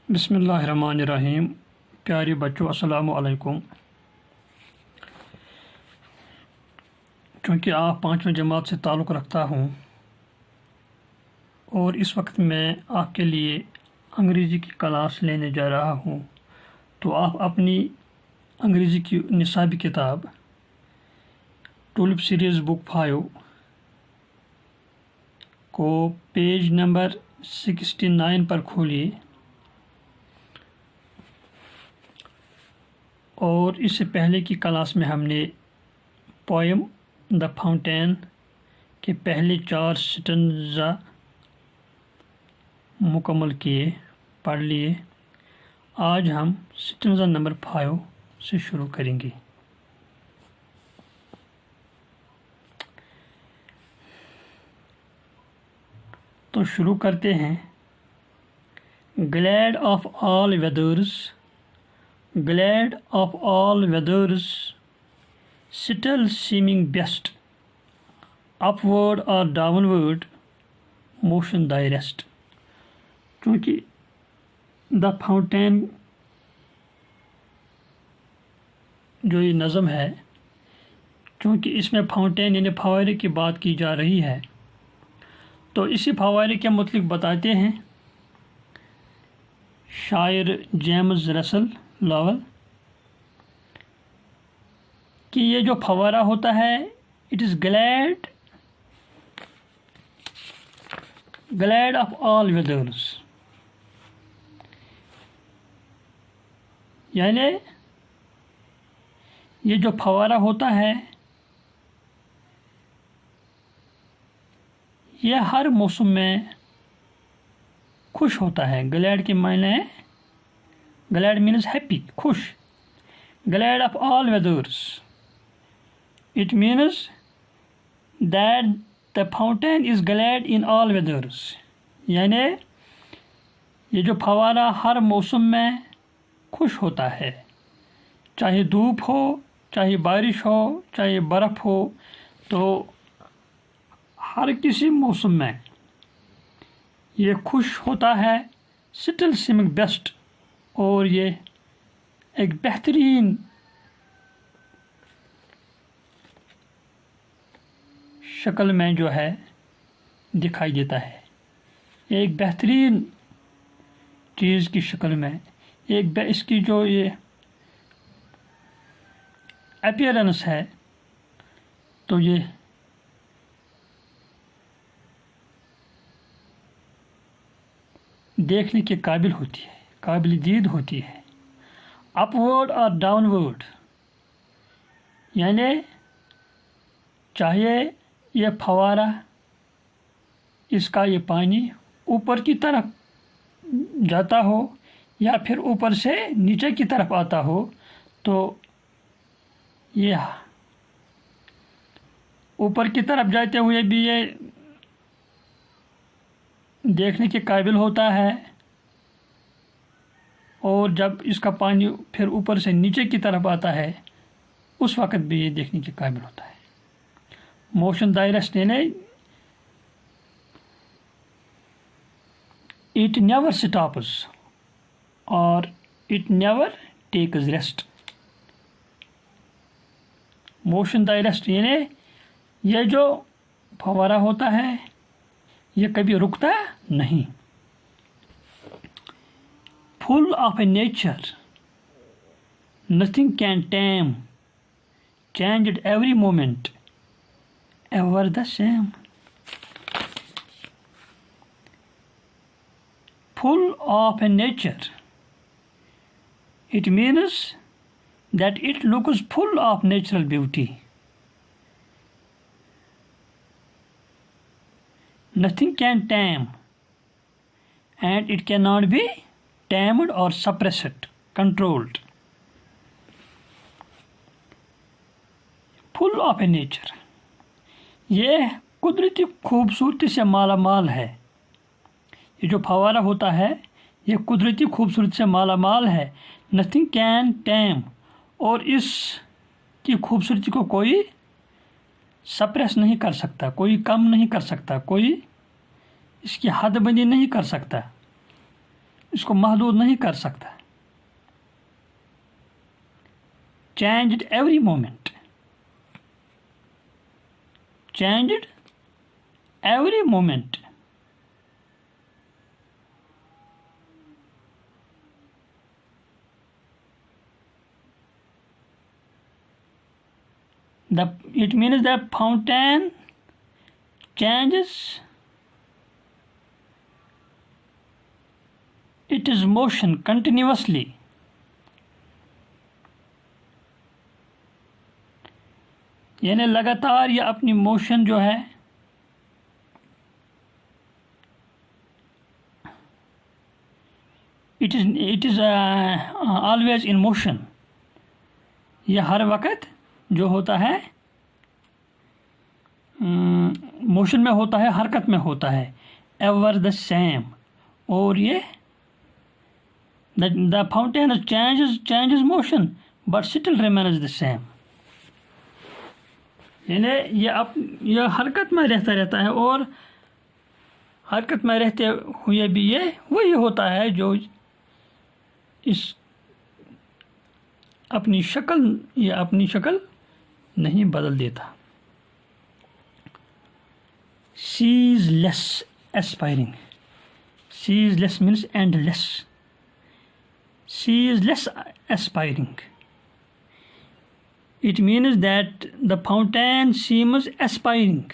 بسم اللہ الرحمن الرحیم۔ پیارے بچوں السلام علیکم۔ چونکہ آپ 5ویں جماعت سے تعلق رکھتا ہوں اور اس وقت میں آپ کے لیے انگریزی کی کلاس لینے جا رہا ہوں، تو آپ اپنی انگریزی کی نصابی کتاب ٹولپ سیریز بک 5 کو پیج نمبر 69 پر کھولیے اور اس سے پہلے کی کلاس میں ہم نے پوئم دا فاؤنٹین کے پہلے 4 سٹنزا مکمل کیے، پڑھ لیے۔ آج ہم سٹنزا نمبر 5 سے شروع کریں گے۔ تو شروع کرتے ہیں۔ Glad of all weathers, glad of all weathers, still seeming best, upward or downward, motion thy rest۔ چونکہ دا فاؤنٹین جو یہ نظم ہے، چونکہ اس میں فاؤنٹین یعنی فوارے کی بات کی جا رہی ہے، تو اسی فوارے کے متعلق بتاتے ہیں شاعر جیمز رسل لاول کہ یہ جو فوارہ ہوتا ہے it is glad of all weathers، یعنی یہ جو فوارہ ہوتا ہے یہ ہر موسم میں خوش ہوتا ہے۔ glad کے معنی ہے، glad means happy، خوش۔ glad of all weathers، it means that the fountain is glad in all weathers، یعنی یہ جو فوارہ ہر موسم میں خوش ہوتا ہے، چاہے دھوپ ہو، چاہے بارش ہو، چاہے برف ہو، تو ہر کسی موسم میں یہ خوش ہوتا ہے۔ سٹل سیمنگ بیسٹ، اور یہ ایک بہترین شکل میں جو ہے دکھائی دیتا ہے، ایک بہترین چیز کی شکل میں، اس کی جو یہ اپیرنس ہے تو یہ دیکھنے کے قابل ہوتی ہے، قابل دید ہوتی ہے۔ اپ ورڈ اور ڈاؤن ورڈ، یعنی چاہے یہ فوارہ، اس کا یہ پانی اوپر کی طرف جاتا ہو یا پھر اوپر سے نیچے کی طرف آتا ہو، تو یہ اوپر کی طرف جاتے ہوئے بھی یہ دیکھنے کے قابل ہوتا ہے، اور جب اس کا پانی پھر اوپر سے نیچے کی طرف آتا ہے اس وقت بھی یہ دیکھنے کے قابل ہوتا ہے۔ موشن دائرس یعنی اٹ نیور سٹاپس اور it never takes rest. Motion دائرس یعنی یہ جو فوارہ ہوتا ہے یہ کبھی رکتا نہیں۔ Full of a nature nothing can team, changed every moment ever the same. Full of a nature, it means that it looks full of natural beauty. Nothing can tame, and it cannot be tamed or suppressed, controlled. Full of a nature، یہ قدرتی خوبصورتی سے مالا مال ہے۔ یہ جو فوارہ ہوتا ہے یہ قدرتی خوبصورتی سے مالا مال ہے۔ نتھنگ کین ٹیم، اور اس کی خوبصورتی کو کوئی سپریس نہیں کر سکتا، کوئی کم نہیں کر سکتا، کوئی اس کی حد بندی نہیں کر سکتا۔ اس کو محدود نہیں کر سکتا. changed every moment. changed every moment. It means the fountain changes its motion continuously. یعنی لگاتار یہ اپنی موشن جو ہے it is always in motion. یہ ہر وقت جو ہوتا ہے موشن میں ہوتا ہے، حرکت میں ہوتا ہے. Ever the same. اور یہ the fountain changes motion but still remains the same. یعنی یہ حرکت میں رہتا ہے، اور حرکت میں رہتے ہوئے بھی یہ وہی ہوتا ہے جو اس اپنی شکل نہیں بدل دیتا. ceaseless aspiring. ceaseless means endless. ceaseless aspiring. It means that the fountain seems aspiring.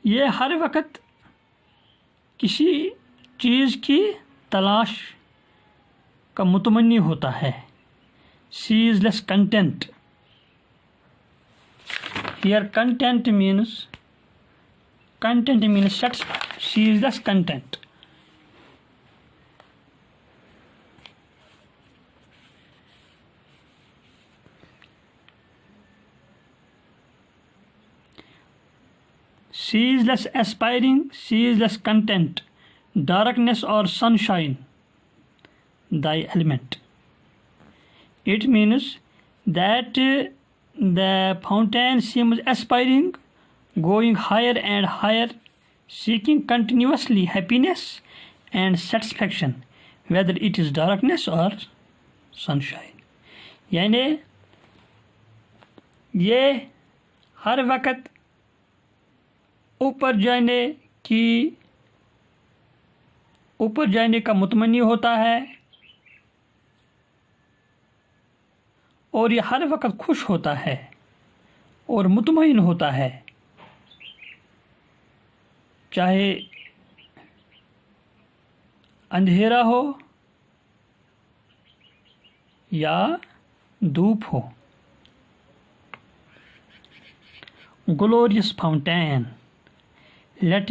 یہ ہر وقت کسی چیز کی تلاش کا متمنی ہوتا ہے. ceaseless content. Here content means satisfied. ceaseless content. ceaseless aspiring, ceaseless content, darkness or sunshine, thy element. It means that the fountain seems aspiring, going higher and higher, seeking continuously happiness and satisfaction, whether it is darkness or sunshine. یعنی یہ ہر وقت اوپر جانے کا متمنی ہوتا ہے، اور یہ ہر وقت خوش ہوتا ہے اور مطمئن ہوتا ہے، چاہے اندھیرا ہو یا دھوپ ہو. glorious fountain, let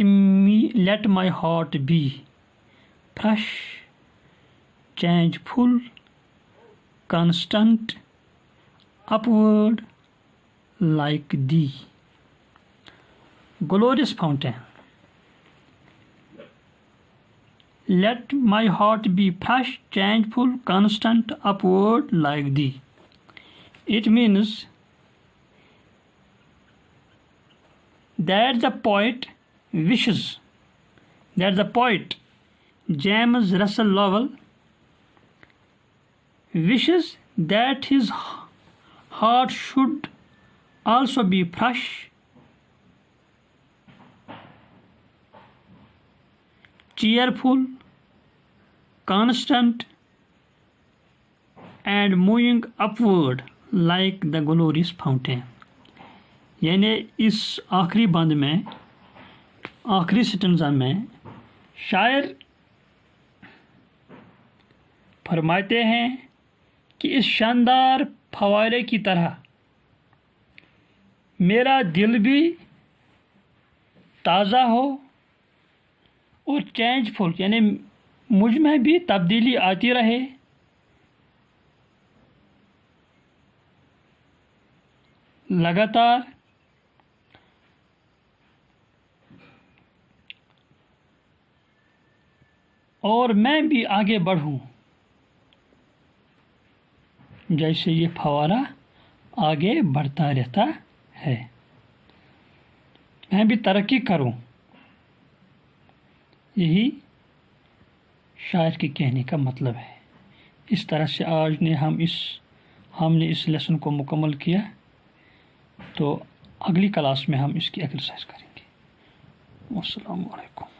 my heart be fresh, changeful, constant, upward like thee. Glorious fountain, let my heart be fresh, changeful, constant, upward like thee. It means that the poet James Russell Lowell wishes that his heart should also be fresh, cheerful, constant, and moving upward like the glorious fountain. یعنی اس آخری بند میں، آخری سٹنزا میں شاعر فرماتے ہیں کہ اس شاندار فوارے کی طرح میرا دل بھی تازہ ہو اور چینج فل، یعنی مجھ میں بھی تبدیلی آتی رہے، لگاتار، اور میں بھی آگے بڑھوں جیسے یہ فوارہ آگے بڑھتا رہتا ہے. میں بھی ترقی کروں. یہی شاعر کے کہنے کا مطلب ہے. اس طرح سے آج ہم نے اس لیسن کو مکمل کیا. تو اگلی کلاس میں ہم اس کی ایکسرسائز کریں گے. السلام علیکم.